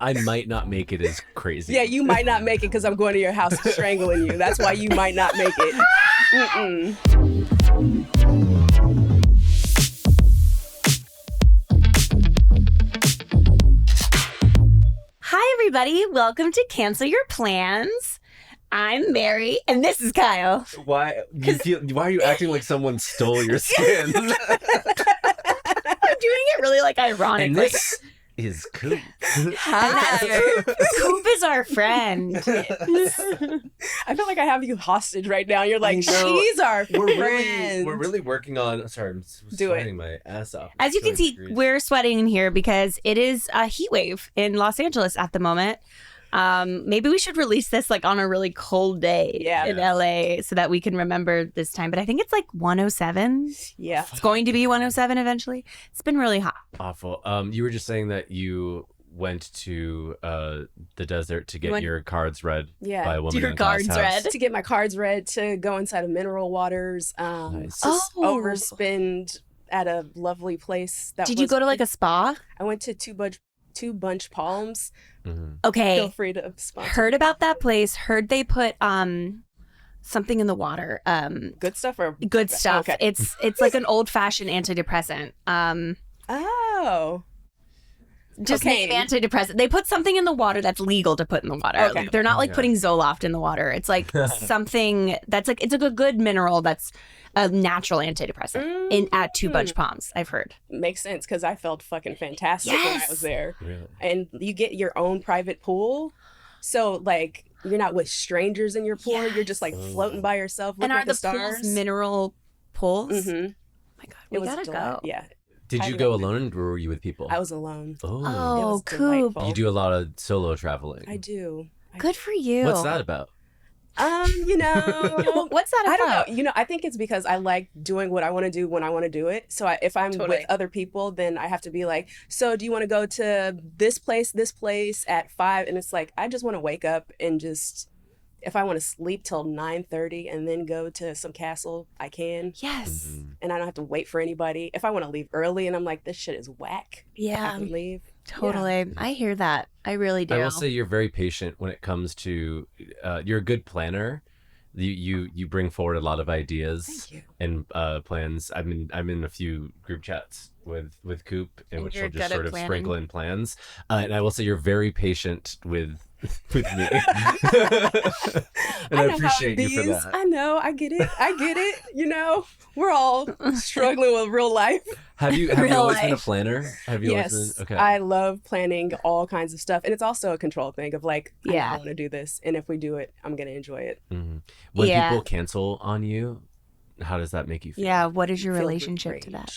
I might not make it is crazy. Yeah, you might not make it because I'm going to your house strangling you. That's why you might not make it. Hi, everybody. Welcome to Cancel Your Plans. I'm Mary, and this is Kyle. Why are you acting like someone stole your skin? I'm doing it really like ironically. And this is Coop. Hi. Coop is our friend. I feel like I have you hostage right now. You're like, she's our friend. We're really working on. Sorry, I'm sweating my ass off. As you can see, we're sweating in here because it is a heat wave in Los Angeles at the moment. Maybe we should release this like on a really cold day in LA so that we can remember this time. But I think it's like 107. Yeah. It's going to be 107 eventually. It's been really hot. Awful. You were just saying that you went to the desert to get your cards read by a woman your in cards house. read? To get my cards read, to go inside of mineral waters, Nice. to overspend at a lovely place. Did you go to like a spa? I went to Two Bunch Palms. Mm-hmm. Okay. Feel free to sponsor. Heard about that place. Heard they put something in the water. Good stuff or Good stuff. Okay. It's like an old fashioned antidepressant. Just name antidepressant. They put something in the water that's legal to put in the water. Okay. Like, they're not like putting Zoloft in the water. It's like something that's like, it's like a good mineral that's a natural antidepressant at Two Bunch Palms, I've heard. Makes sense because I felt fucking fantastic when I was there. Really? And you get your own private pool. So like you're not with strangers in your pool. Yes. You're just like floating by yourself looking And are at the the stars. pools mineral pools? Mm-hmm. Oh my God, we gotta go. Yeah. Did you go alone or were you with people? I was alone. Oh. It Oh, was Coop. delightful. You do a lot of solo traveling. I do. Good for you. What's that about? You know, What's that I about? don't know. You know, I think it's because I like doing what I want to do when I want to do it. So if I'm with other people, then I have to be like, so do you want to go to this place at 5? And it's like, I just want to wake up and just, if I want to sleep till 9:30 and then go to some castle, I can. Yes. Mm-hmm. And I don't have to wait for anybody. If I want to leave early and I'm like, this shit is whack, I Yeah, can leave. totally. Yeah. I hear that. I really do. I will say you're very patient when it comes to. You're a good planner. You bring forward a lot of ideas and plans. I'm in a few group chats with Coop in which she'll just sort of sprinkle in plans. And I will say you're very patient with me. And I appreciate you for that. I know. I get it. You know, we're all struggling with real life. Have you always been a planner? Have you Yes. always been? Okay. I love planning all kinds of stuff. And it's also a control thing of like, I want to do this. And if we do it, I'm going to enjoy it. Mm-hmm. When people cancel on you, how does that make you feel? Yeah, what is your relationship to that?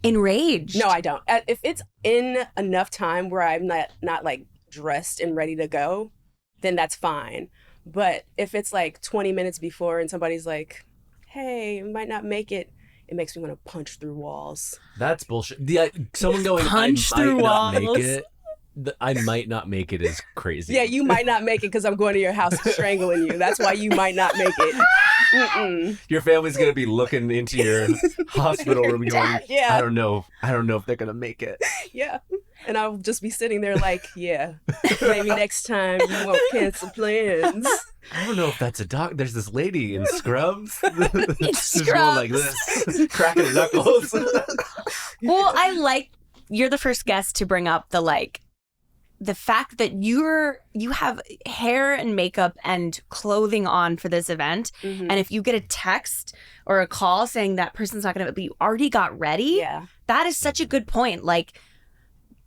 Enraged? No, I don't. If it's in enough time where I'm not like dressed and ready to go, then that's fine. But if it's like 20 minutes before and somebody's like, hey, you might not make it, it makes me want to punch through walls. That's bullshit. Yeah, someone going, Punch I through might not walls. make it. I might not make it is crazy. Yeah, you might not make it because I'm going to your house strangling you. That's why you might not make it. Mm-mm. Your family's gonna be looking into your hospital room going, I don't know if they're gonna make it. Yeah. And I'll just be sitting there like, yeah, maybe next time you won't cancel plans. I don't know if that's a dog. There's this lady in scrubs. Scrubs. Going like this, cracking knuckles. Well, you're the first guest to bring up the fact that you have hair and makeup and clothing on for this event. Mm-hmm. And if you get a text or a call saying that person's not going to, but you already got ready. Yeah. That is such a good point. Like,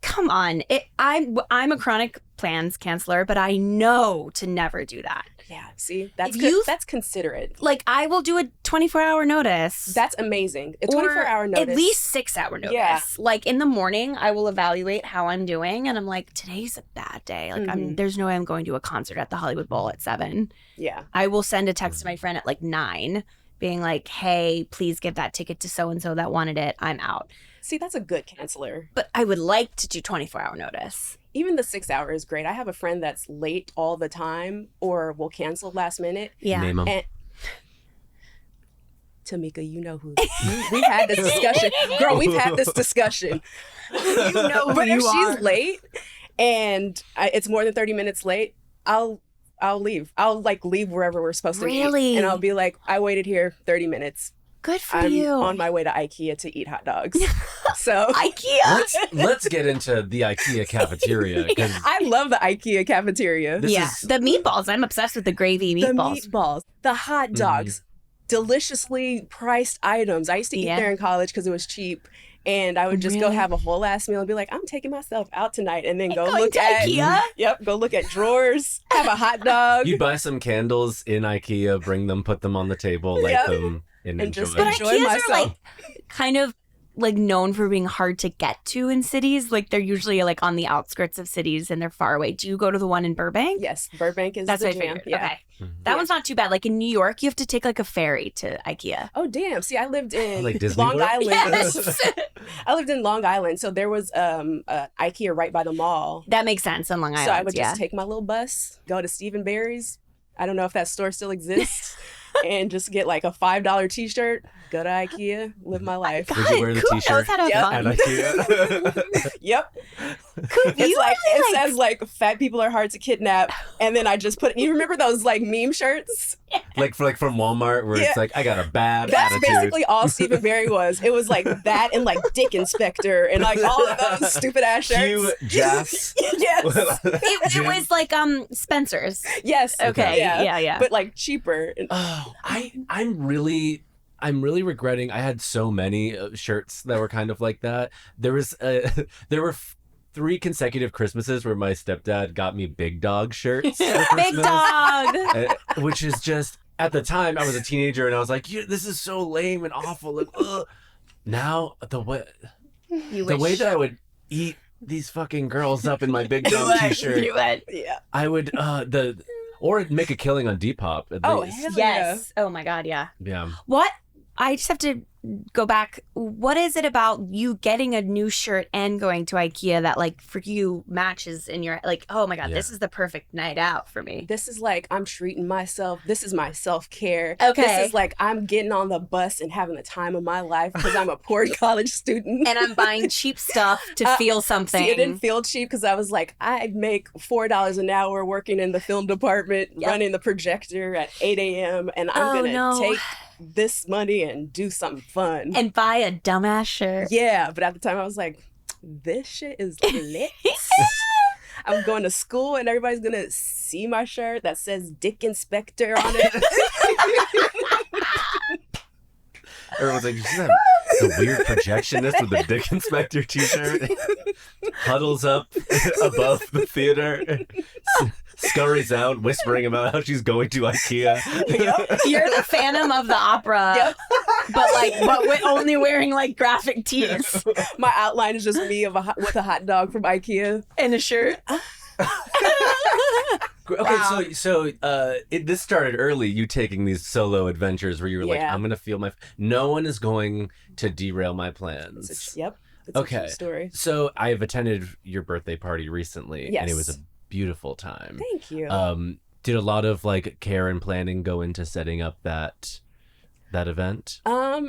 come on. I'm a chronic plans canceller, but I know to never do that. Yeah. See, that's that's considerate. Like, I will do a 24-hour notice. That's amazing. A 24-hour notice. At least 6-hour notice. Yeah. Like, in the morning, I will evaluate how I'm doing. And I'm like, today's a bad day. Like, there's no way I'm going to a concert at the Hollywood Bowl at 7. Yeah. I will send a text to my friend at like 9 being like, hey, please give that ticket to so-and-so that wanted it. I'm out. See, that's a good canceller. But I would like to do 24-hour notice. Even the 6 hour is great. I have a friend that's late all the time or will cancel last minute. Yeah. Name 'em. And Tamika, you know who. We've had this discussion. Girl, we've had this discussion. You know who But if you are. she's late and it's more than 30 minutes late, I'll leave. I'll like leave wherever we're supposed to Really? eat. And I'll be like, I waited here 30 minutes. Good for I'm you. on my way to Ikea to eat hot dogs. So Ikea. Let's get into the Ikea cafeteria. I love the Ikea cafeteria. The meatballs. I'm obsessed with the gravy meatballs. The meatballs, the hot dogs, deliciously priced items. I used to eat there in college because it was cheap. And I would just go have a whole ass meal and be like, I'm taking myself out tonight, and then go look at Ikea. Go look at drawers, have a hot dog. You'd buy some candles in Ikea, bring them, put them on the table, light them, and enjoy. Just but enjoy Ikeas myself. are like kind of like known for being hard to get to in cities. Like they're usually like on the outskirts of cities and they're far away. Do you go to the one in Burbank? Yes, Burbank is That's the what I jam. figured. Okay. That one's not too bad. Like in New York, you have to take like a ferry to Ikea. Oh, damn. See, I lived in Like Disney Long World? Island. Yes. I lived in Long Island, so there was Ikea right by the mall. That makes sense on Long Island. So I would just take my little bus, go to Steve & Barry's. I don't know if that store still exists. And just get like a $5 t-shirt, go to Ikea, live my life. Would you wear the Coop t-shirt knows how to have at fun. Ikea? Yep. Coop, It's like it says like fat people are hard to kidnap, and then I just put. You remember those like meme shirts? like from Walmart, where it's like, I got a bad That's attitude. basically all Stephen Barry was. It was like that and like Dick Inspector and like all of those stupid ass shirts. Hugh Jass. Yes. it was like Spencer's. Yes. Okay. Yeah. But like cheaper. Oh, I'm really regretting. I had so many shirts that were kind of like that. There were 3 consecutive Christmases where my stepdad got me Big Dog shirts. For Big Christmas, Dog. which is just, at the time I was a teenager and I was like, this is so lame and awful. And, now the way that I would eat these fucking girls up in my Big Dog t-shirt, Yeah. I would or make a killing on Depop. At least. Hell Yes. Oh my God. Yeah. Yeah. What? I just have to go back. What is it about you getting a new shirt and going to Ikea that like for you matches in your like, oh my God, this is the perfect night out for me. This is like, I'm treating myself. This is my self-care. Okay. This is like, I'm getting on the bus and having the time of my life because I'm a poor college student. And I'm buying cheap stuff to feel something. See, it didn't feel cheap because I was like, I make $4 an hour working in the film department, running the projector at 8 a.m. And I'm going to take this money and do something fun. And buy a dumbass shirt. Yeah, but at the time I was like, this shit is lit. I'm going to school and everybody's going to see my shirt that says Dick Inspector on it. Everyone's like, you see that the weird projectionist with the Dick Inspector t-shirt? Huddles up above the theater, scurries out, whispering about how she's going to Ikea. Yep. You're the Phantom of the Opera, but with only wearing like graphic tees My outline is just me with a hot dog from Ikea and a shirt. Okay, so this started early. You taking these solo adventures where you were like, I'm gonna feel my. No one is going to derail my plans. It's okay. a true story. So I have attended your birthday party recently, and it was a beautiful time. Thank you. Did a lot of like care and planning go into setting up that event?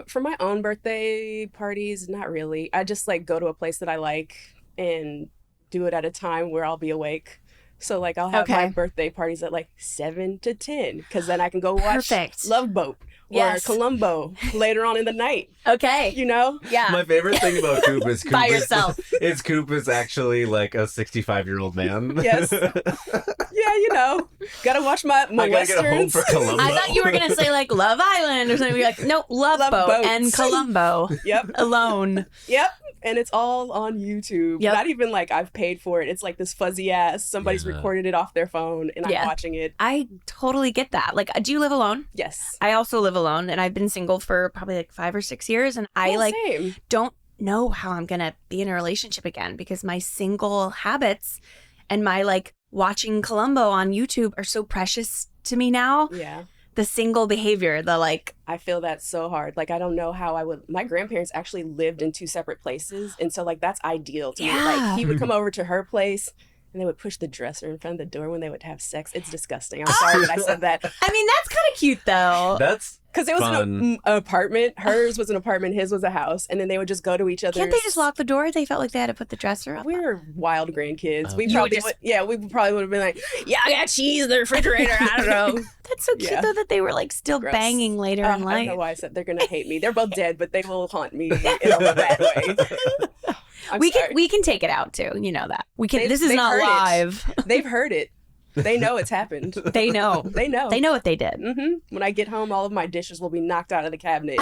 For my own birthday parties, not really. I just like go to a place that I like and do it at a time where I'll be awake. So like I'll have my birthday parties at like 7 to 10 because then I can go watch Love Boat or Columbo later on in the night. Okay. You know? Yeah. My favorite thing about Coop is By yourself. Coop is actually like a 65-year-old man. Yes. Yeah, you know. Gotta watch my I gotta get home westerns. for Columbo. I thought you were going to say like Love Island or something. You're like, nope, Love Boat Boats. and Columbo. Yep. Alone. Yep. And it's all on YouTube. Yep. Not even like I've paid for it. It's like this fuzzy ass. Somebody's recorded it off their phone and I'm watching it. I totally get that. Like, do you live alone? Yes. I also live alone and I've been single for probably like 5 or 6 years. And I same. don't know how I'm going to be in a relationship again because my single habits and my like watching Columbo on YouTube are so precious to me now. Yeah. The single behavior, the like. I feel that so hard. Like, I don't know how I would. My grandparents actually lived in 2 separate places. And so, like, that's ideal to me. Like, he would come over to her place and they would push the dresser in front of the door when they would have sex. It's disgusting. I'm sorry that I said that. I mean, that's kind of cute, though. That's because it was an apartment. Hers was an apartment. His was a house. And then they would just go to each other. Can't they just lock the door? They felt like they had to put the dresser up. We were wild grandkids. We probably would have been like, yeah, I got cheese in the refrigerator. I don't know. That's so cute, though, that they were like still banging later in life. I don't know why I said they're going to hate me. They're both dead, but they will haunt me in a bad way. We can take it out, too. You know that. We can. This is not live. They've heard it. They know it's happened. They know. They know. They know what they did. Mm-hmm. When I get home, all of my dishes will be knocked out of the cabinet.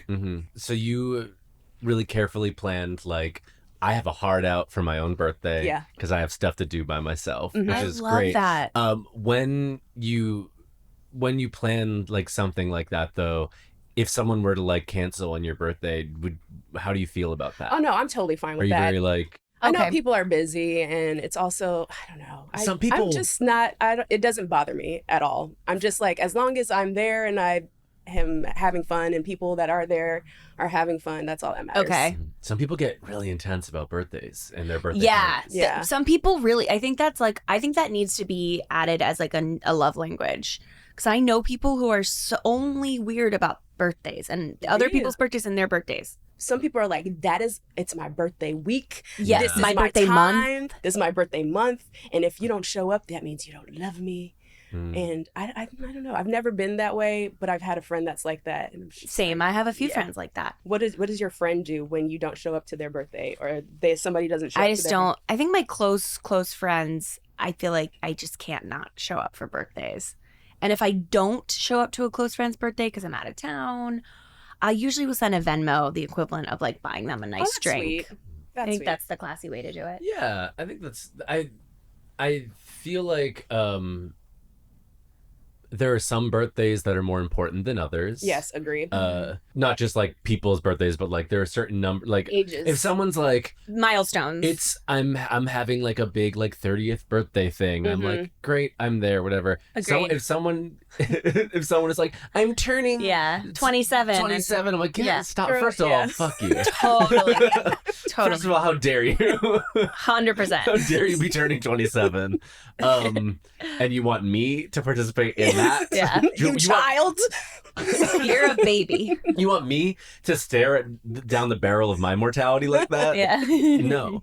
Mm-hmm. So you really carefully planned, like, I have a hard out for my own birthday because I have stuff to do by myself, which is great. I love that. When you plan like something like that, though, if someone were to like cancel on your birthday, how do you feel about that? Oh no, I'm totally fine with that. Are you very like? I know people are busy, and it's also, I don't know. Some people. I'm just not. It doesn't bother me at all. I'm just like, as long as I'm there and I am having fun, and people that are there are having fun, that's all that matters. Okay. Some people get really intense about birthdays and their birthday. Yeah. Some people really. I think that needs to be added as like a love language. Because I know people who are so only weird about birthdays and other people's birthdays and their birthdays. Some people are like, it's my birthday week. Yeah. This is my birthday month. This is my birthday month. And if you don't show up, that means you don't love me. And I don't know. I've never been that way, but I've had a friend that's like that. And Same. I have a few friends like that. What does your friend do when you don't show up to their birthday, or somebody doesn't show up? I just don't. I think my close friends, I feel like I just can't not show up for birthdays. And if I don't show up to a close friend's birthday because I'm out of town, I usually will send a Venmo, the equivalent of like buying them a nice drink. Sweet. I think that's the classy way to do it. Yeah, I think that's. I feel like there are some birthdays that are more important than others. Yes, agreed. Not just like people's birthdays, but like there are certain like ages. If someone's like milestones, I'm having like a big like 30th birthday thing. I'm like, great, I'm there, whatever. So if someone is like, I'm turning 27, I'm like, stop. First of all, fuck you. Totally. First of all, how dare you? 100%. How dare you be turning 27? And you want me to participate in that? Yeah. You child. You're a baby. You want me to stare down the barrel of my mortality like that? Yeah. No.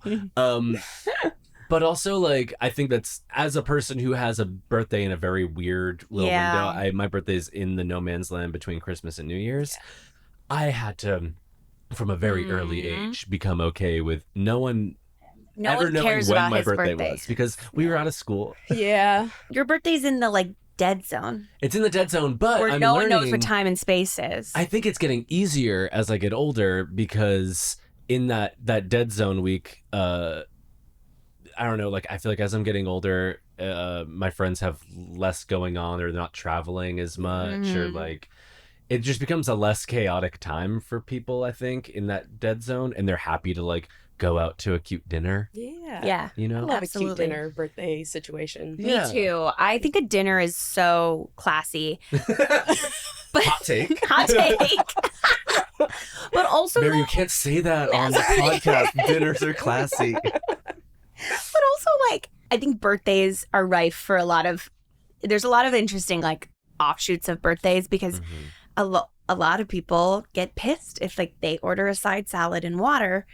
But also, like, I think that's, as a person who has a birthday in a very weird little window, my birthday's in the no man's land between Christmas and New Year's. Yeah. I had to, from a very early age, become okay with no one cares when about my his birthday birthday was, because we were out of school. Yeah. Your birthday's in the like dead zone. It's in the dead zone, but where no one knows what time and space is. I think it's getting easier as I get older, because in that dead zone week, I don't know, like, I feel like as I'm getting older, my friends have less going on, or they're not traveling as much, or like, it just becomes a less chaotic time for people, I think, in that dead zone, and they're happy to like go out to a cute dinner. Yeah. You know? I love a cute dinner birthday situation. Me too. I think a dinner is so classy. But hot take. But also, Mary, you can't say that on the podcast. Dinners are classy. But also, like, I think birthdays are rife for there's a lot of interesting, like, offshoots of birthdays, because a lot of people get pissed if, like, they order a side salad and water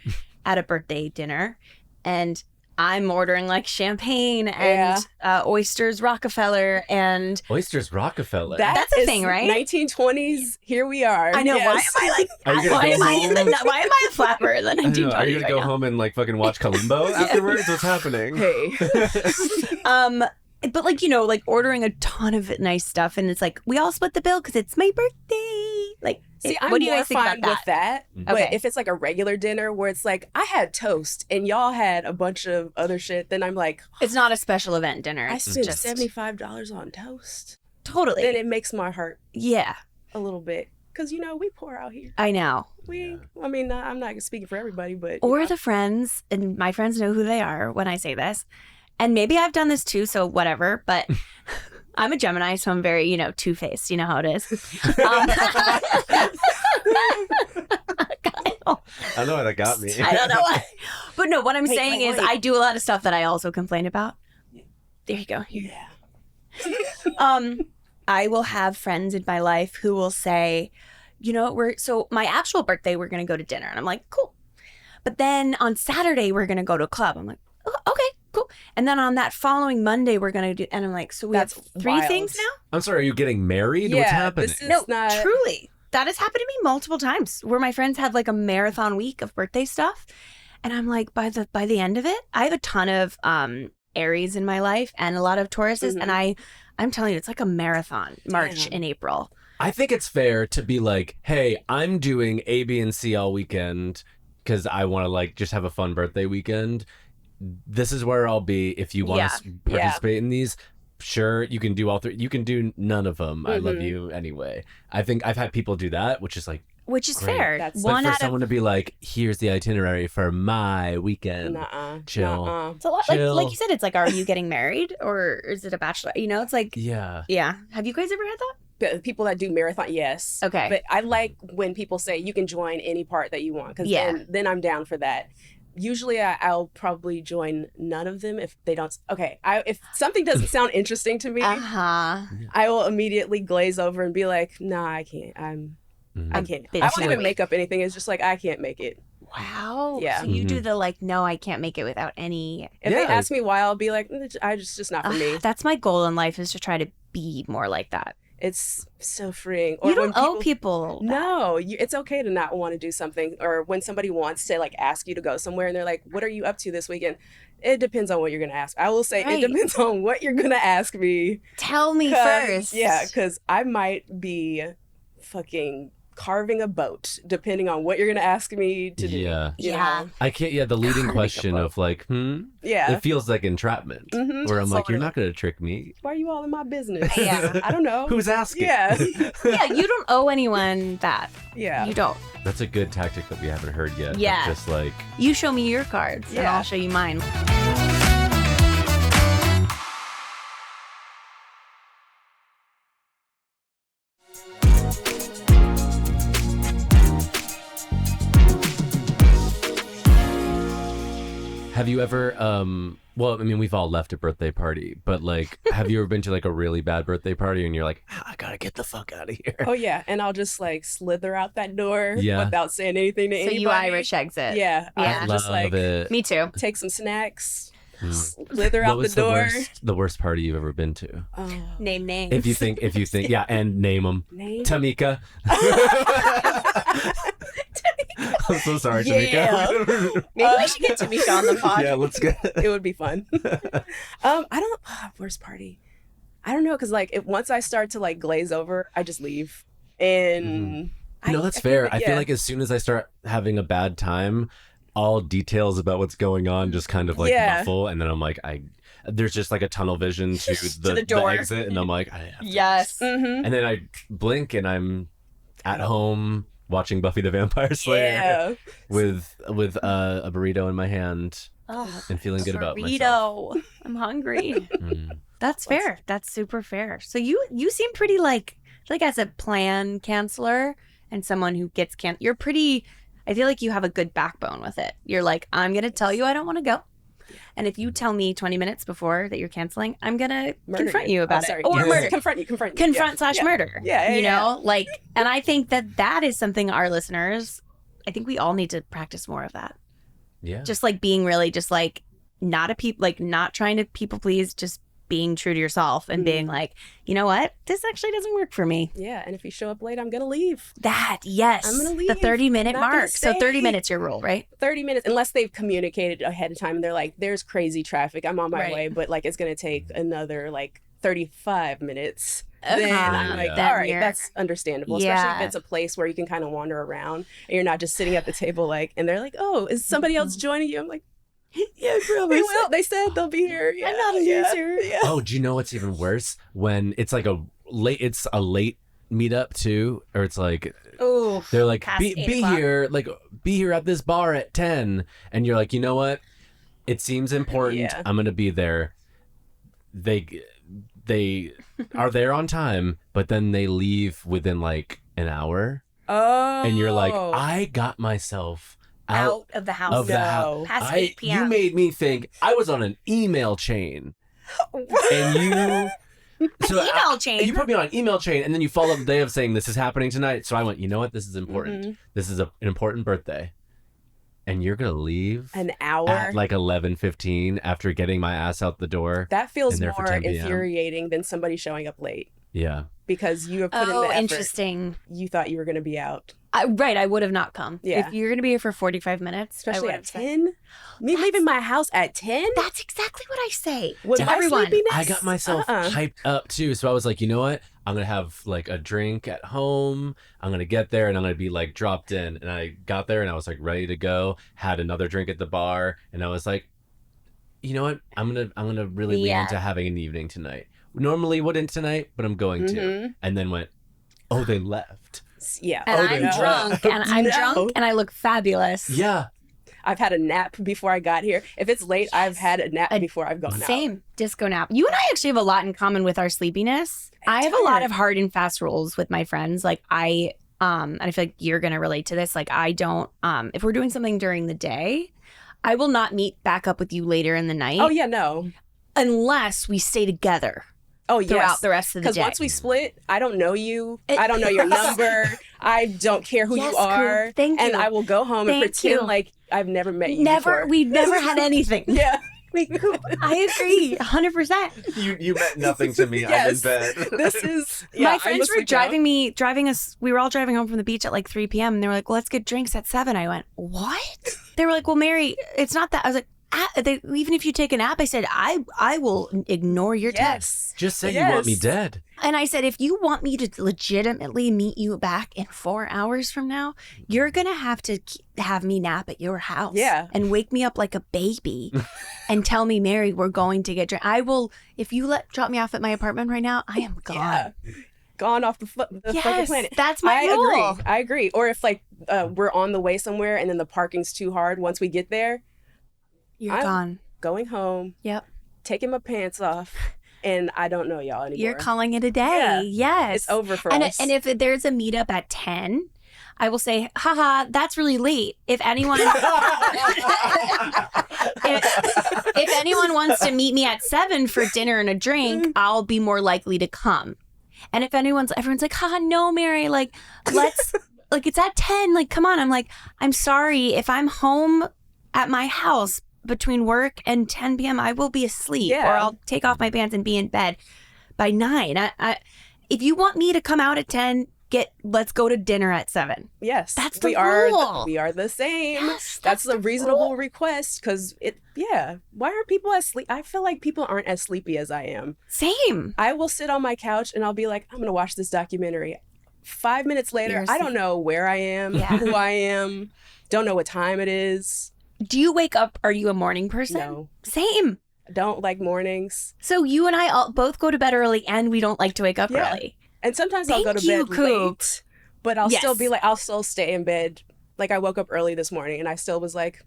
at a birthday dinner, and I'm ordering like champagne and oysters Rockefeller and oysters Rockefeller. That's a thing, right? 1920s. Here we are. I know. Yes. Why am I a flapper in the 1920s? Are you gonna go home and like fucking watch Columbo afterwards? What's happening? Hey. But like, you know, like ordering a ton of nice stuff, and it's like we all split the bill because it's my birthday. Like, what do you guys think about that? With that, but if it's like a regular dinner where it's like I had toast and y'all had a bunch of other shit, then I'm like, it's not a special event dinner. I spent $75 on toast. Totally. Then it makes my heart a little bit, because you know we pour out here. I know. I mean, I'm not speaking for everybody, but the friends, and my friends know who they are when I say this. And maybe I've done this too, so whatever, but I'm a Gemini, so I'm very, two-faced. You know how it is. I don't know why that got me. I don't know why. But no, what I'm saying is I do a lot of stuff that I also complain about. There you go. Yeah. I will have friends in my life who will say, you know, so my actual birthday, we're going to go to dinner. And I'm like, cool. But then on Saturday, we're going to go to a club. I'm like, oh, okay, cool. And then on that following Monday, we're going to do, and I'm like, so we have 3 wild. things now? I'm sorry, are you getting married? Yeah, What's happening? this is No, not... truly. That has happened to me multiple times where my friends have like a marathon week of birthday stuff. And I'm like, by the end of it, I have a ton of Aries in my life and a lot of Tauruses. Mhm. And I'm telling you, it's like a marathon March Damn. in April. I think it's fair to be like, hey, I'm doing A, B, and C all weekend because I want to like just have a fun birthday weekend. This is where I'll be. If you want to participate in these, sure, you can do all 3. You can do none of them. I love you anyway. I think I've had people do that, which is like, which is great. fair. That's- but for someone to be like, here's the itinerary for my weekend. Nuh-uh. Chill. Nuh-uh. It's a lot Chill. like you said, it's like, are you getting married or is it a bachelor? You know, it's like, Yeah. Have you guys ever had that? But people that do marathon, yes. Okay. But I like when people say you can join any part that you want, because then I'm down for that. Usually I'll probably join none of them if they don't. Okay, if something doesn't sound interesting to me, I will immediately glaze over and be like, nah, I can't. I can't. I won't even make up anything. It's just like, I can't make it. Wow. Yeah. So you do the like, no, I can't make it without any. If they ask me why, I'll be like, just not for me. That's my goal in life, is to try to be more like that. It's so freeing. Or You don't when owe people that. No, it's okay to not want to do something. Or when somebody wants to like ask you to go somewhere and they're like, what are you up to this weekend? It depends on what you're going to ask. I will say it depends on what you're going to ask me. Tell me first. Yeah, because I might be fucking carving a boat depending on what you're going to ask me to do. Yeah. You know? I can't, the leading Carving a question boat. of like, Yeah. it feels like entrapment. Where I'm like, you're not going to trick me. Why are you all in my business? Yeah. I don't know. Who's asking? Yeah. Yeah, you don't owe anyone that. Yeah. You don't. That's a good tactic that we haven't heard yet. of Yeah. Just like, You show me your cards and Yeah. I'll show you mine. have you ever, well, I mean, we've all left a birthday party, but like, have you ever been to like a really bad birthday party and you're like, I gotta get the fuck out of here? Oh, yeah. And I'll just like slither out that door Yeah. without saying anything to So anybody. you Irish exit. Yeah. Yeah. I'll just like it. Me too. take some snacks, Mm. slither What out the was door. the worst party you've ever been to? Oh, Name names. If you think, yeah, and name them. name? Tamika. I'm so sorry, Yeah. Tamika. Maybe we should get Tamika on the pod. Yeah, let's get. It would be fun. Worst party. I don't know, because like once I start to like glaze over, I just leave. And No, that's fair. I feel like as soon as I start having a bad time, all details about what's going on just kind of like muffle, and then I'm like, there's just like a tunnel vision to the door. exit, and I'm like, I have to Yes. Mhm. and then I blink and I'm at home watching Buffy the Vampire Slayer Yeah. with a burrito in my hand Oh, and feeling good about myself. burrito. I'm hungry. Mm. That's fair. That's super fair. So you seem pretty like as a plan canceller and someone who gets you're pretty. I feel like you have a good backbone with it. You're like, I'm gonna tell you I don't want to go, and if you tell me 20 minutes before that you're canceling, I'm gonna confront you about it. Or murder. Confront you. Confront / murder. Yeah, you know, like, and I think that is something our listeners, I think we all need to practice more of that. Yeah. Just like being really just like not not trying to people please, just being true to yourself and being like, you know what, this actually doesn't work for me. Yeah, and if you show up late, I'm gonna leave. Yes. I'm gonna leave. The 30-minute Not gonna mark. So stay. 30 minutes your rule, right? 30 minutes, unless they've communicated ahead of time and they're like, there's crazy traffic, I'm on my Right. way, but like it's gonna take another like 35 minutes. Then I'm like, Yeah. all right, Then that's understandable. Especially Yeah. if it's a place where you can kind of wander around and you're not just sitting at the table like, and they're like, oh, is somebody else joining you? I'm like, yeah, I promise. They will. They said they'll be here. Yeah, I'm not a yeah, loser. Yeah. Oh, do you know what's even worse? When it's like a late meetup too, or it's like Oh, they're like past be 8 o'clock. here, like be here at this bar at 10, and you're like, you know what? It seems important. Yeah. I'm gonna be there. They are there on time, but then they leave within like an hour, Oh. and you're like, I got myself out out of the house. of the house. Past 8 p.m. You made me think I was on an email chain. And Email chain. You put me on an email chain, and then you follow up the day of saying this is happening tonight. So I went, you know what? This is important. Mm-hmm. This is an important birthday. And you're going to leave an hour at like 11:15 after getting my ass out the door. That feels and there for more 10 p.m. infuriating than somebody showing up late. Yeah. Because you have put in the effort. Interesting. You thought you were going to be out. Right, I would have not come. Yeah. If you're going to be here for 45 minutes, Especially at 10? Me leaving my house at 10? That's exactly what I say With to everyone. sleepiness? I got myself hyped up too. So I was like, you know what? I'm going to have like a drink at home. I'm going to get there and I'm going to be like dropped in. And I got there and I was like ready to go. Had another drink at the bar. And I was like, you know what? I'm going to really lean into having an evening tonight. Normally wouldn't tonight, but I'm going to. And then went, oh, they left. Yeah. And I'm drunk, and I look fabulous. Yeah. I've had a nap before I got here. If it's late, I've had a nap before I've gone out. Same. Disco nap. You and I actually have a lot in common with our sleepiness. I have a lot of hard and fast rules with my friends. Like and I feel like you're going to relate to this. Like I don't, if we're doing something during the day, I will not meet back up with you later in the night. Oh, yeah, no. Unless we stay together. Oh, yes. Throughout the rest of the day. Because once we split, I don't know you. I don't know your number. I don't care who you are. Coop, thank you. And I will go home and pretend like I've never met you before. We've never had anything. Yeah. I agree, 100%. You meant nothing to me. Yes. I'm in bed. This is my friends were driving us. We were all driving home from the beach at like 3 p.m. and they were like, well, "Let's get drinks at 7." I went, "What?" They were like, "Well, Mary, it's not that." I was like, even if you take a nap, I said, I will ignore your text. Just say you want me dead. And I said, if you want me to legitimately meet you back in 4 hours from now, you're going to have me nap at your house. Yeah. And wake me up like a baby and tell me, Mary, we're going to get drunk. I will, if you drop me off at my apartment right now, I am gone. Yeah. Gone off the fucking planet. That's my rule. I agree. Or if like we're on the way somewhere and then the parking's too hard once we get there, I'm gone. Going home. Yep. Taking my pants off. And I don't know y'all anymore. You're calling it a day. Yeah. It's over for us. And if there's a meetup at 10, I will say, haha, that's really late. If anyone if anyone wants to meet me at 7 for dinner and a drink, I'll be more likely to come. And if everyone's like, haha, no, Mary, like, let's like it's at 10, like, come on. I'm like, I'm sorry, if I'm home at my house between work and 10 p.m. I will be asleep, or I'll take off my pants and be in bed by 9. If you want me to come out at 10, let's go to dinner at 7. Yes, that's the rule. We are the same. Yes, that's a reasonable request because why are people as sleep? I feel like people aren't as sleepy as I am. Same. I will sit on my couch and I'll be like, I'm gonna watch this documentary. 5 minutes later, I don't know where I am, who I am, don't know what time it is. Do you wake up? Are you a morning person? No. Same. Don't like mornings. So you and I both go to bed early and we don't like to wake up early. And sometimes I'll go to bed late, but I'll still be like, I'll still stay in bed. Like I woke up early this morning and I still was like,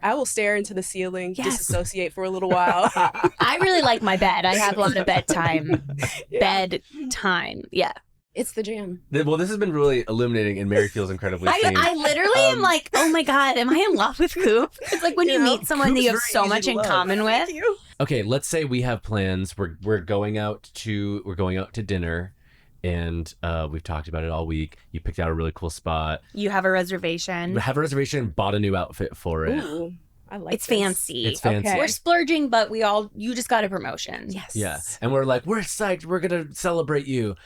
I will stare into the ceiling, disassociate for a little while. I really like my bed. I have a lot of bedtime. Bedtime. Yeah. It's the jam. Well, this has been really illuminating, and Mary feels incredibly seen. I literally am like, oh my God, am I in love with Coop? It's like when you meet someone that you have so much in common with. Okay, let's say we have plans. We're going out to dinner, and we've talked about it all week. You picked out a really cool spot. You have a reservation. Bought a new outfit for it. Ooh. I like it's fancy. It's fancy. Okay. We're splurging, but you just got a promotion. Yes. Yeah. And we're like, we're psyched. We're going to celebrate you.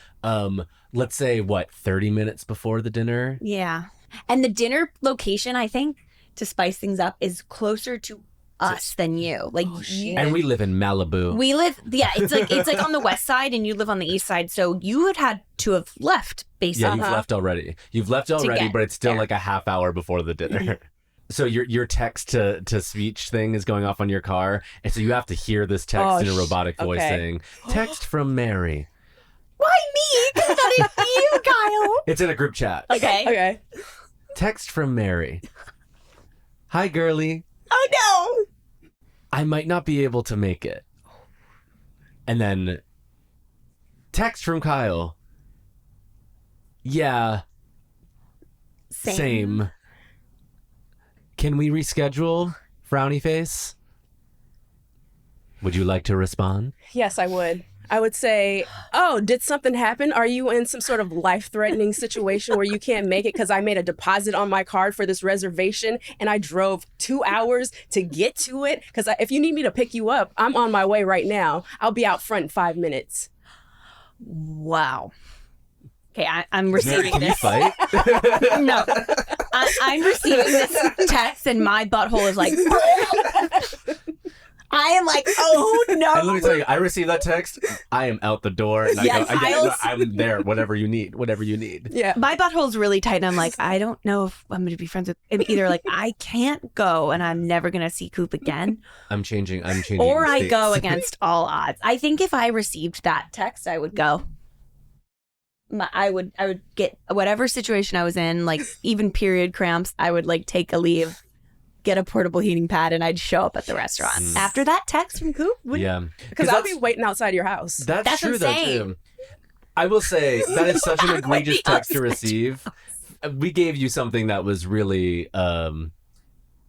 Let's say, 30 minutes before the dinner? Yeah. And the dinner location, I think, to spice things up, is closer to us than you. Like, and we live in Malibu. It's like on the west side and you live on the east side. So you had to have left, basically. Yeah, you've left already. But it's still like a half hour before the dinner. So your text to speech thing is going off on your car, and so you have to hear this text in a robotic voice saying, "Text from Mary." Why me? Because that is you, Kyle. It's in a group chat. Okay. Text from Mary. Hi, girly. Oh no. I might not be able to make it. And then text from Kyle. Yeah. Same. Can we reschedule? Frowny face. Would you like to respond? Yes, I would. I would say, oh, did something happen? Are you in some sort of life-threatening situation where you can't make it because I made a deposit on my card for this reservation and I drove 2 hours to get to it? Because if you need me to pick you up, I'm on my way right now. I'll be out front in 5 minutes. Wow. Okay, I'm receiving Can you this. fight? No. I'm receiving this text and my butthole is like... I am like, oh no. And let me tell you, I received that text. I am out the door. And I'm there. Whatever you need. Yeah. My butthole's really tight. And I'm like, I don't know if I'm going to be friends with either. Like, I can't go and I'm never going to see Coop again. I'm changing. Or I states. go against all odds. I think if I received that text, I would go. I would get whatever situation I was in, like even period cramps. I would like take a leave, get a portable heating pad, and I'd show up at the restaurant. After that text from Coop? Because I'll be waiting outside your house. That's true, insane. though, too. I will say, that is such an egregious text to receive. We gave you something that was really,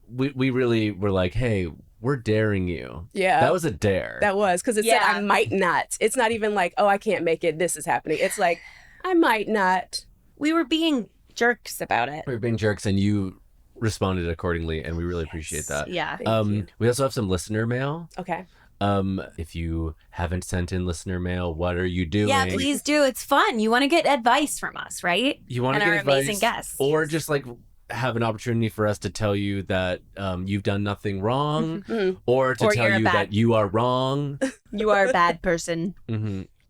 we really were like, hey, we're daring you. Yeah. That was a dare. That was, because it said I might not. It's not even like, oh, I can't make it, this is happening. It's like, I might not. We were being jerks about it. We were being jerks, and you responded accordingly, and we really appreciate that. Yeah. Thank you. We also have some listener mail. Okay. If you haven't sent in listener mail, what are you doing? Yeah, please do. It's fun. You want to get advice from us, right? You want to get our advice, amazing guests. or just like have an opportunity for us to tell you that you've done nothing wrong, or to tell you that you are wrong. You are a bad person.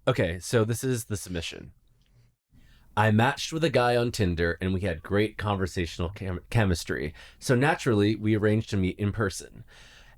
Okay, so this is the submission. I matched with a guy on Tinder and we had great conversational chemistry, so naturally we arranged to meet in person.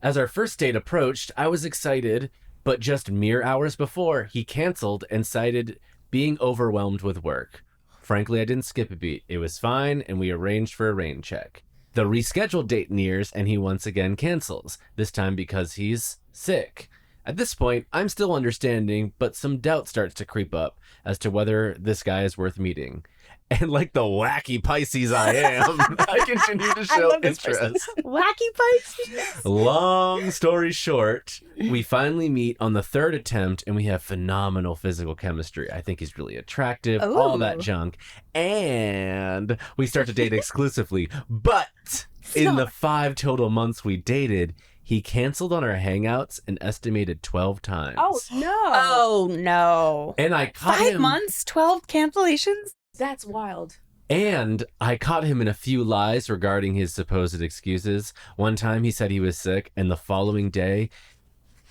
As our first date approached, I was excited, but just mere hours before, he canceled and cited being overwhelmed with work. Frankly, I didn't skip a beat. It was fine, and we arranged for a rain check. The rescheduled date nears, and he once again cancels, this time because he's sick. At this point, I'm still understanding, but some doubt starts to creep up as to whether this guy is worth meeting. And like the wacky Pisces I am, I continue to show interest. Wacky Pisces. Long story short, we finally meet on the third attempt and we have phenomenal physical chemistry. I think he's really attractive, all that junk. And we start to date exclusively. But in the 5 total months we dated, he canceled on our hangouts an estimated 12 times. Oh, no. Oh, no. And I caught 5 months, 12 cancellations? That's wild. And I caught him in a few lies regarding his supposed excuses. One time he said he was sick, and the following day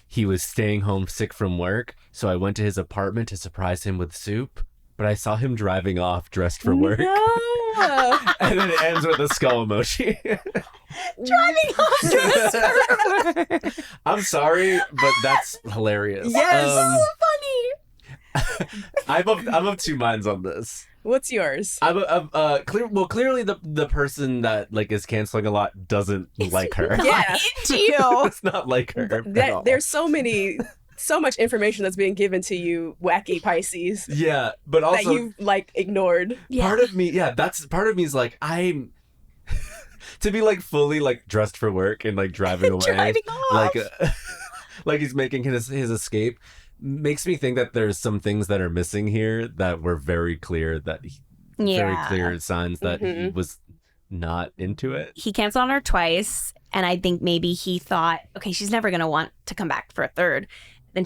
he was staying home sick from work. So I went to his apartment to surprise him with soup, but I saw him driving off dressed for work. No. And then it ends with a skull emoji. Driving off dressed for work. I'm sorry, but that's hilarious. Yes. So funny. I'm of two minds on this. What's yours? Clearly the person that like is canceling a lot doesn't like her. Yeah. Into you. It's not like her. at all. There's so much information that's being given to you, wacky Pisces. Yeah, but also that you've like ignored. Part of me, that's part of me is like I'm to be like fully like dressed for work and like driving away, Driving off. like he's making his escape. Makes me think that there's some things that are missing here that were very clear very clear signs that he was not into it. He canceled on her twice, and I think maybe he thought, okay, she's never gonna want to come back for a third. Then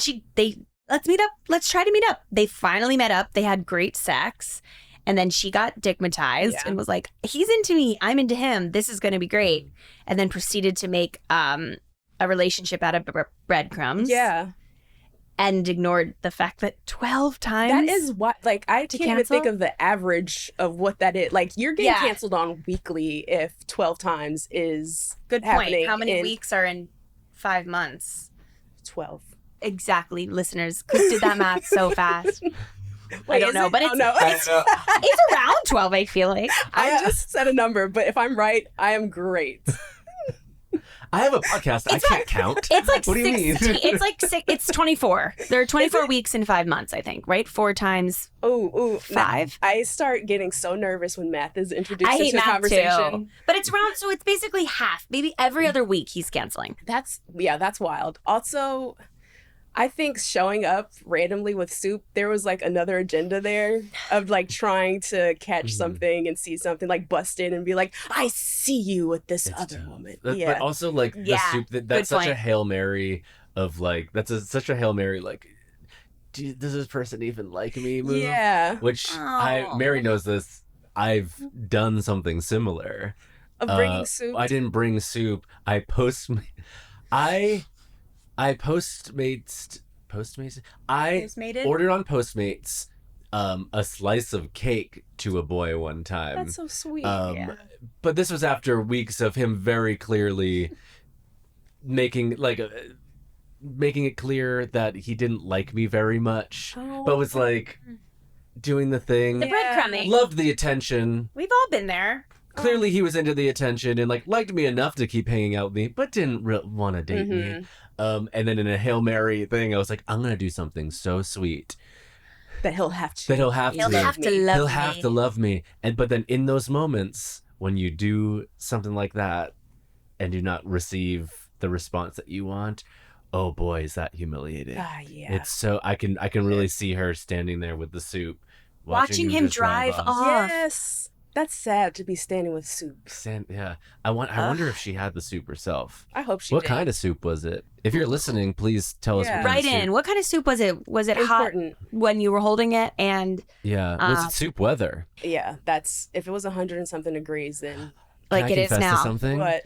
let's meet up. Let's try to meet up. They finally met up. They had great sex, and then she got digmatized and was like, he's into me, I'm into him. This is gonna be great. And then proceeded to make a relationship out of breadcrumbs. Yeah. And ignored the fact that 12 times. That is what, like, I can't even think of the average of what that is. Like, you're getting canceled on weekly if 12 times is good happening. Point. How many weeks are in 5 months? 12. Exactly, listeners. Coop did that math so fast. I don't know, but it's around 12, I feel like. I just said a number, but if I'm right, I am great. I have a podcast. I can't count. It's like what do you mean? It's 24. There are 24 weeks in 5 months, I think, right? 4 times 5. I start getting so nervous when math is introduced I hate into math conversation. Too. But it's around, so it's basically half. Maybe every other week he's canceling. That's wild. Also, I think showing up randomly with soup, there was like another agenda there of like trying to catch something and see something, like bust in and be like, I see you with this other woman. But also like the soup, that's such a Hail Mary of like, such a Hail Mary, like, does this person even like me move? Yeah. Which Mary knows this. I've done something similar. Of bringing soup? I didn't bring soup. I postmated ordered on Postmates a slice of cake to a boy one time. That's so sweet. But this was after weeks of him very clearly making it clear that he didn't like me very much, but was like doing the thing. The breadcrumbing. Loved the attention. We've all been there. Clearly he was into the attention and like liked me enough to keep hanging out with me, but didn't want to date me. And then in a Hail Mary thing, I was like, I'm going to do something so sweet. That he'll have to. He'll have to love me. But then in those moments, when you do something like that and do not receive the response that you want, oh boy, is that humiliating. Yeah. It's so, I can really see her standing there with the soup. Watching him drive off. Yes. That's sad to be standing with soup. Yeah. I wonder if she had the soup herself. I hope she did. What did. kind of soup was it? If you're listening, please tell us. Right in. What kind of soup was it? Was it important hot when you were holding it? And was it soup weather? Yeah, if it was 100 and something degrees, then like it is now. Something? What?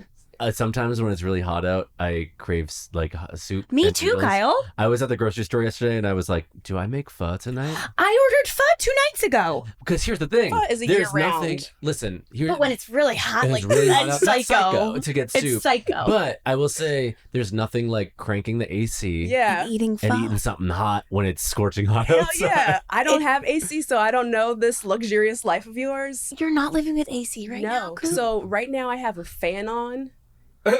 Sometimes when it's really hot out, I crave like a soup. Me too, noodles. Kyle. I was at the grocery store yesterday and I was like, do I make pho tonight? I ordered pho 2 nights ago. Because here's the thing. Pho is there's nothing. Listen, but when it's really hot, like really that's psycho. To get soup. It's psycho. But I will say there's nothing like cranking the AC. And eating pho. And eating something hot when it's scorching hot Hell outside. Yeah. I don't have AC, so I don't know this luxurious life of yours. You're not living with AC right now. No. So right now I have a fan on.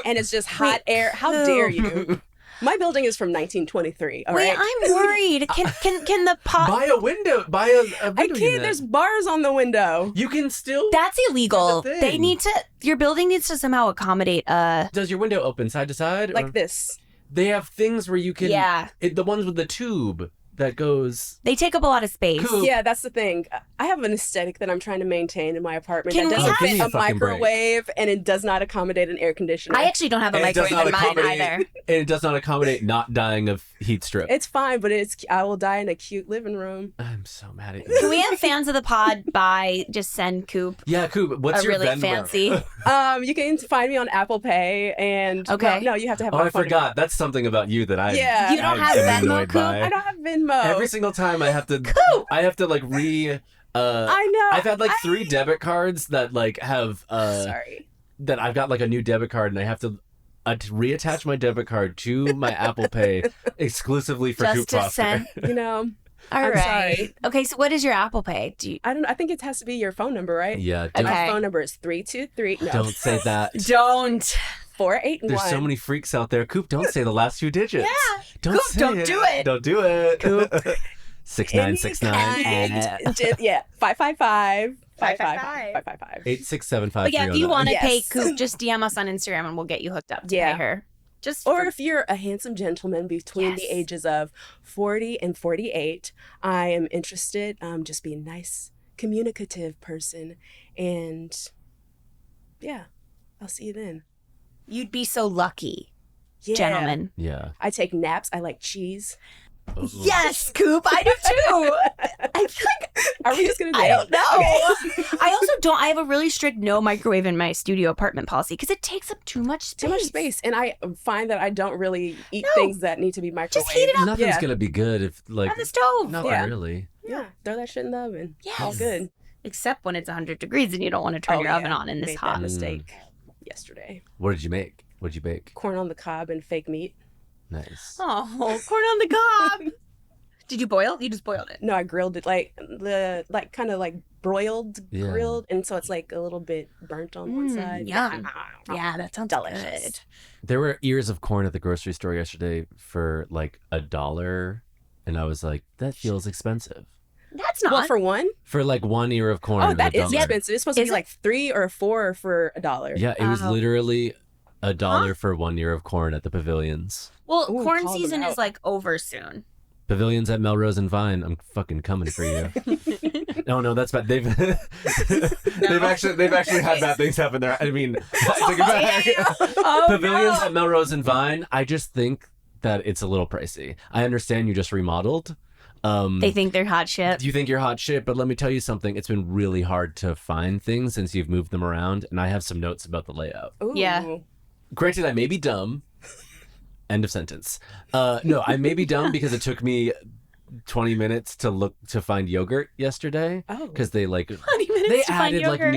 And it's just hot air. How dare you? My building is from 1923. All right. I'm worried. Can the pot buy a window? Buy a window. I can't. Unit. There's bars on the window. You can still. That's illegal. They need to. Your building needs to somehow accommodate. Does your window open side to side? Like this. They have things where you can. Yeah. The ones with the tube that goes. They take up a lot of space. Cool. Yeah, that's the thing. I have an aesthetic that I'm trying to maintain in my apartment. Can that doesn't we fit have a microwave, and it does not accommodate an air conditioner. I actually don't have a microwave in mine either. And it does not accommodate not dying of heat stroke. It's fine, but I will die in a cute living room. I'm so mad at you. Can we have fans of the pod just send Coop? Yeah, Coop. What's your really Venmo? fancy? You can find me on Apple Pay, and okay. No, you have to have. I forgot. That's something about you that I. Yeah. You don't have Venmo, Coop. I don't have Venmo. Every single time I have to. Coop! I have to like I know. I've had like 3 debit cards that like have. Sorry. That I've got like a new debit card and I have to reattach my debit card to my Apple Pay exclusively for Coop Foster. All right. Sorry. Okay, so what is your Apple Pay? I think it has to be your phone number, right? Yeah. My phone number is 323. No. Don't say that. Don't. 481. There's so many freaks out there. Coop, don't say the last 2 digits. Yeah. Don't Coop, say don't it. do it. Don't do it. Coop. 6969. Yeah. 555. 555. 8675. But yeah, if you want to Yes. pay Coop, just DM us on Instagram and we'll get you hooked up to pay her. Or if you're a handsome gentleman between the ages of 40 and 48, I am interested. Just be a nice, communicative person. And yeah, I'll see you then. You'd be so lucky, gentlemen. Yeah. I take naps. I like cheese. Oh. Yes, Coop, I do too. I feel like, are we just gonna date? I don't know. Okay. I also don't. I have a really strict no microwave in my studio apartment policy because it takes up too much space. Too much space, and I find that I don't really eat things that need to be microwaved. Just heat it up. Nothing's gonna be good if like on the stove. Not really. Yeah, throw that shit in the oven. Yes. All good. Except when it's 100 degrees and you don't want to turn your oven on in this Made hot. that mistake yesterday. What did you make? What'd you bake? Corn on the cob and fake meat. Nice. Oh, corn on the cob. Did you boil? You just boiled it. No, I grilled it kind of broiled, grilled, and so it's like a little bit burnt on one side. Yum. Yeah, that sounds delicious. Good. There were ears of corn at the grocery store yesterday for like $1, and I was like, that feels expensive. That's not. Well, for one? For like 1 ear of corn. Oh, that is $1. expensive. It's supposed to be like 3 or 4 for $1. Yeah, it was literally $1 for 1 year of corn at the pavilions. Well, Ooh, corn call them season out. is like over soon. Pavilions at Melrose and Vine. I'm fucking coming for you. No, that's bad. They've actually had bad things happen there. I mean, take it back. Pavilions at Melrose and Vine. I just think that it's a little pricey. I understand you just remodeled. They think they're hot shit. You think you're hot shit, but let me tell you something. It's been really hard to find things since you've moved them around, and I have some notes about the layout. Ooh. Yeah. Granted, I may be dumb. End of sentence. No, I may be dumb because it took me 20 minutes to find yogurt yesterday. Oh. Because they 20 minutes they to find added yogurt.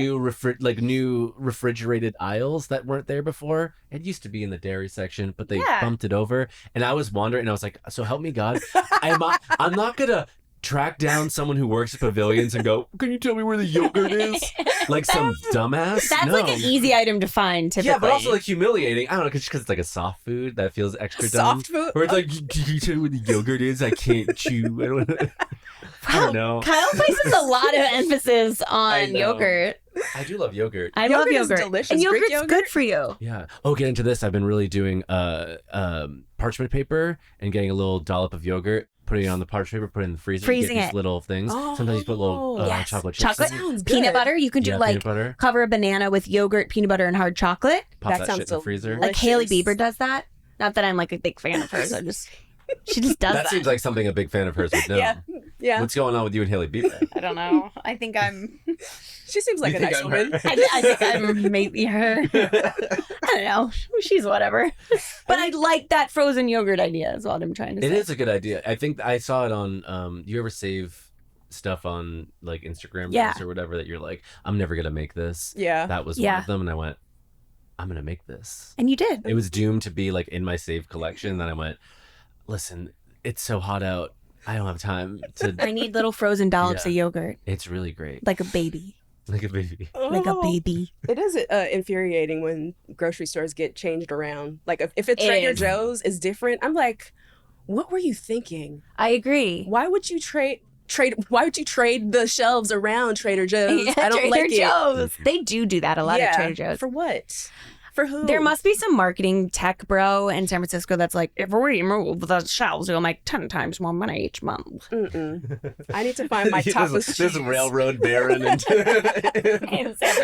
new refrigerated aisles that weren't there before. It used to be in the dairy section, but they bumped it over. And I was wondering, and I was like, so help me God, I'm not gonna track down someone who works at pavilions and go, can you tell me where the yogurt is? Like some dumbass. That's No. like an easy item to find, typically. Yeah, but also like humiliating. I don't know, because it's like a soft food that feels extra dumb. Soft food? Where it's like, can you tell me where the yogurt is? I can't chew. I don't know. Kyle places a lot of emphasis on know. yogurt. I do love yogurt. I love Yogurt is yogurt. delicious. And Greek yogurt's yogurt? good for you. Yeah. Oh, get into this. I've been really doing parchment paper and getting a little dollop of yogurt, putting it on the parchment paper, put it in the freezer. Freezing you get these it. little things. Oh, Sometimes you put little yes. chocolate chips. Chocolate, in it. Sounds peanut good. butter. You can do Yeah, like peanut butter. cover a banana with yogurt, peanut butter, and hard chocolate. Pop That that, sounds shit in the freezer. delicious. Like Hailey Bieber does that. Not that I'm like a big fan of hers. She just does That that. seems like something a big fan of hers would know. Yeah. What's going on with you and Hailey Bieber? I don't know. I think I'm. She seems like You a think nice I'm woman. her? I think I'm maybe her. I don't know. She's whatever. But I like that frozen yogurt idea. Is what I'm trying to say. It is a good idea. I think I saw it on. You ever save stuff on like Instagram Yeah. Reels or whatever that you're like, I'm never gonna make this. Yeah. That was one Yeah. of them, and I went, I'm gonna make this. And you did. It was doomed to be like in my save collection. Then I went, listen, it's so hot out. I don't have time to. I need little frozen dollops of yogurt, It's really great. like a baby, Like a baby. like a Oh. baby. It is infuriating when grocery stores get changed around. Like if it's It Trader is. Joe's is different, I'm like, what were you thinking? I agree. Why would you trade? Why would you trade the shelves around Trader Joe's? Yeah, I don't Trader like Joe's. They do that a lot at Trader Joe's. For what? For who? There must be some marketing tech bro in San Francisco that's like, if we move the shelves, we'll make 10 times more money each month. Mm-mm. I need to find my tapas This cheese. railroad baron in In San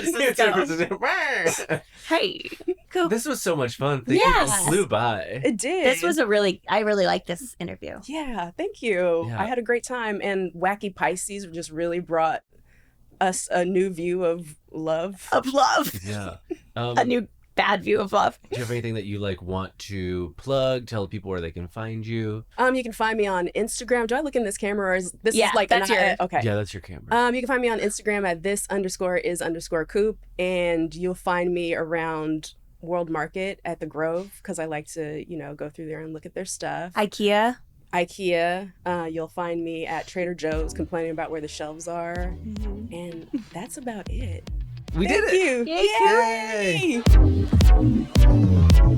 Francisco. Hey, Coop. This was so much fun. Thank you. Yes. It flew by. It did. This was I really like this interview. Yeah, thank you. Yeah. I had a great time, and Wacky Pisces just really brought us a new view of love. Of love. Yeah. A new bad view of love. Do you have anything that you like want to plug? Tell people where they can find you. You can find me on Instagram. Do I look in this camera, or is this Yeah, is like that's your- okay? Yeah, that's your camera. You can find me on Instagram at this_is_Coop, and you'll find me around World Market at the Grove because I like to, go through there and look at their stuff. IKEA. You'll find me at Trader Joe's complaining about where the shelves are, and that's about it. We Thank did it. you. Yay. Yay.